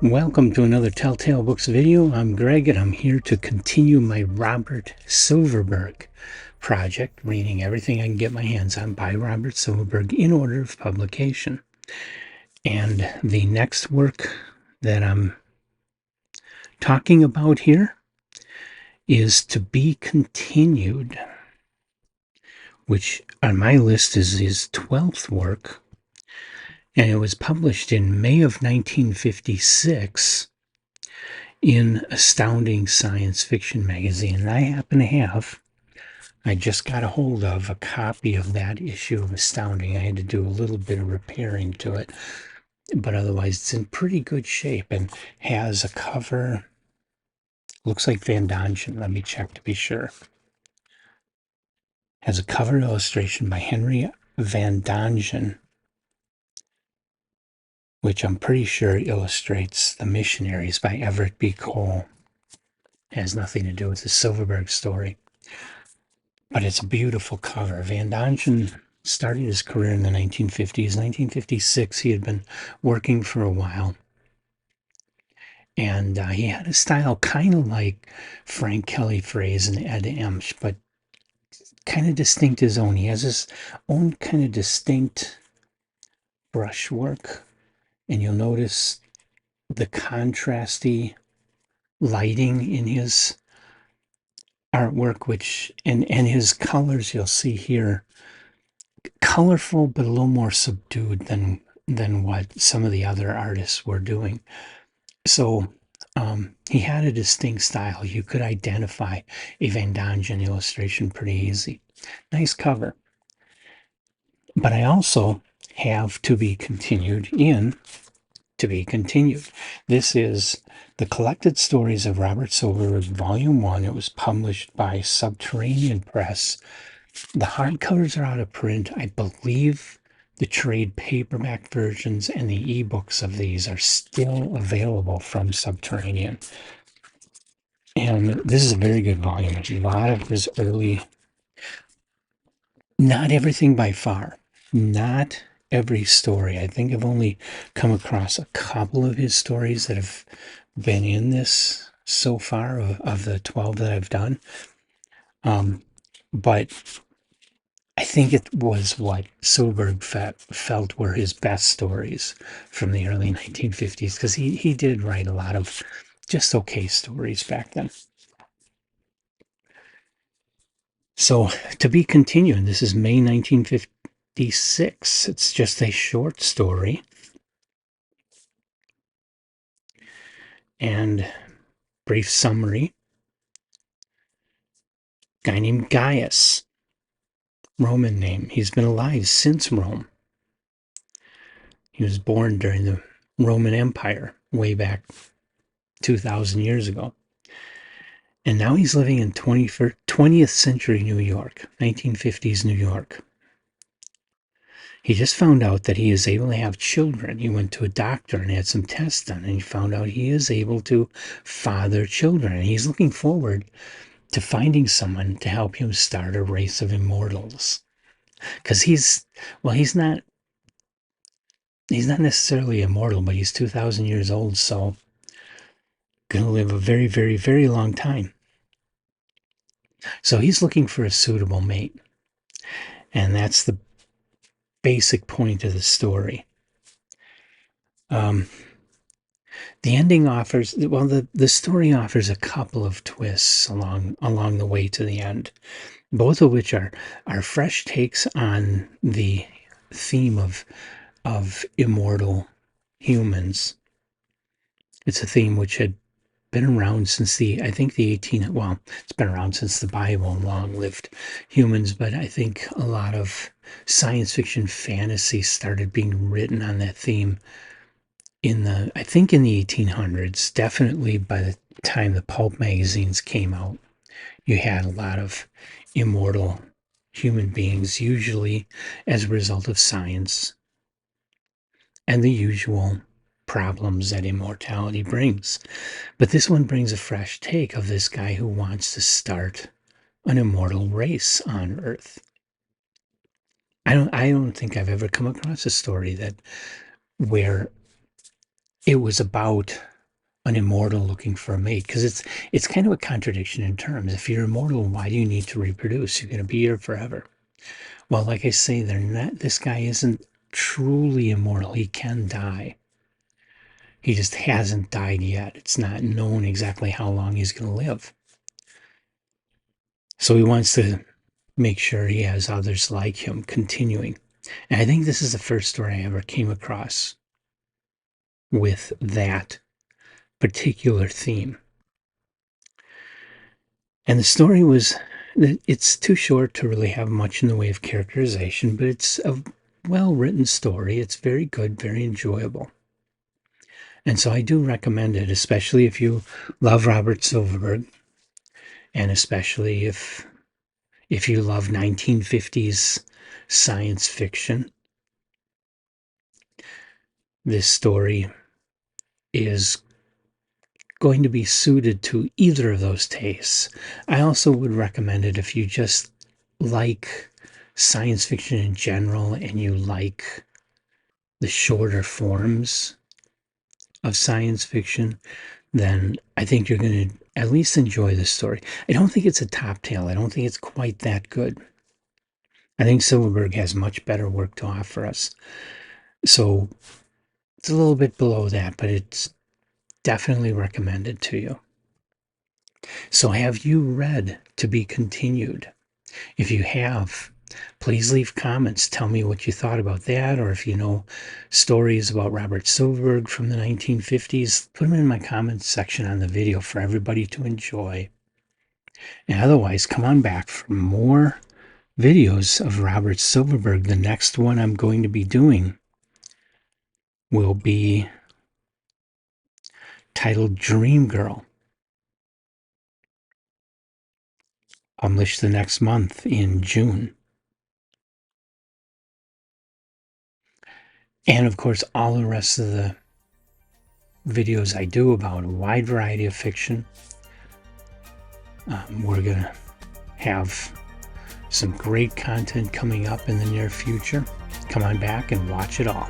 Welcome to another Telltale Books video. I'm Greg and I'm here to continue my Robert Silverberg project, reading everything I can get my hands on by Robert Silverberg in order of publication. And the next work that I'm talking about here is To Be Continued, which on my list is his 12th work, and it was published in May of 1956 in Astounding Science Fiction magazine. And I just got a hold of a copy of that issue of Astounding. I had to do a little bit of repairing to it, but otherwise it's in pretty good shape and has a cover. Looks like Van Dongen. Let me check to be sure. Has a cover illustration by Henry Van Dongen, which I'm pretty sure illustrates The Missionaries by Everett B. Cole. Has nothing to do with the Silverberg story, but it's a beautiful cover. Van Dongen started his career in the 1950s. 1956, he had been working for a while, and he had a style kind of like Frank Kelly Fraze and Ed Emsch, but kind of distinct his own. He has his own kind of distinct brushwork, and you'll notice the contrasty lighting in his artwork, which and his colors you'll see here, colorful but a little more subdued than what some of the other artists were doing. So he had a distinct style. You could identify a Van Dongen illustration pretty easy. Nice cover. But I also have To Be Continued in To Be Continued. This is the Collected Stories of Robert Silverberg, Volume 1. It was published by Subterranean Press. The hardcovers are out of print. I believe the trade paperback versions and the ebooks of these are still available from Subterranean. And this is a very good volume. A lot of his early, not everything by far, not every story. I think I've only come across a couple of his stories that have been in this so far of the 12 that I've done. But I think it was what Silverberg felt were his best stories from the early 1950s, because he did write a lot of just okay stories back then. So, To Be Continued, this is May 1956. It's just a short story. And brief summary. Guy named Gaius, Roman name. He's been alive since Rome. He was born during the Roman Empire, way back 2,000 years ago. And now he's living in 20th century New York, 1950s New York. He just found out that he is able to have children. He went to a doctor and had some tests done, and he found out he is able to father children. And he's looking forward to finding someone to help him start a race of immortals. Because he's not necessarily immortal, but he's 2,000 years old, so going to live a very, very, very long time. So he's looking for a suitable mate. And that's the basic point of the story. The ending offers, well, the story offers a couple of twists along the way to the end, both of which are fresh takes on the theme of immortal humans. It's a theme which had been around since it's been around since the Bible, long-lived humans, but I think a lot of science fiction fantasy started being written on that theme in the 1800s. Definitely by the time the pulp magazines came out, you had a lot of immortal human beings, usually as a result of science and the usual problems that immortality brings. But this one brings a fresh take of this guy who wants to start an immortal race on Earth. I don't think I've ever come across a story where it was about an immortal looking for a mate, because it's kind of a contradiction in terms. If you're immortal, why do you need to reproduce? You're going to be here forever. Well, like I say, they're not. This guy isn't truly immortal. He can die. He just hasn't died yet. It's not known exactly how long he's going to live. So he wants to make sure he has others like him continuing. And I think this is the first story I ever came across with that particular theme. And the story was, it's too short to really have much in the way of characterization, but it's a well-written story. It's very good, very enjoyable. And so I do recommend it, especially if you love Robert Silverberg, and especially if you love 1950s science fiction. This story is going to be suited to either of those tastes. I also would recommend it if you just like science fiction in general and you like the shorter forms of science fiction, then I think you're going to at least enjoy this story. I don't think it's a top tale. I don't think it's quite that good. I think Silverberg has much better work to offer us. So it's a little bit below that, but it's definitely recommended to you. So have you read To Be Continued? If you have, please leave comments. Tell me what you thought about that, or if you know stories about Robert Silverberg from the 1950s, put them in my comments section on the video for everybody to enjoy. And otherwise, come on back for more videos of Robert Silverberg. The next one I'm going to be doing will be titled Dream Girl, published the next month in June. And of course, all the rest of the videos I do about a wide variety of fiction. We're going to have some great content coming up in the near future. Come on back and watch it all.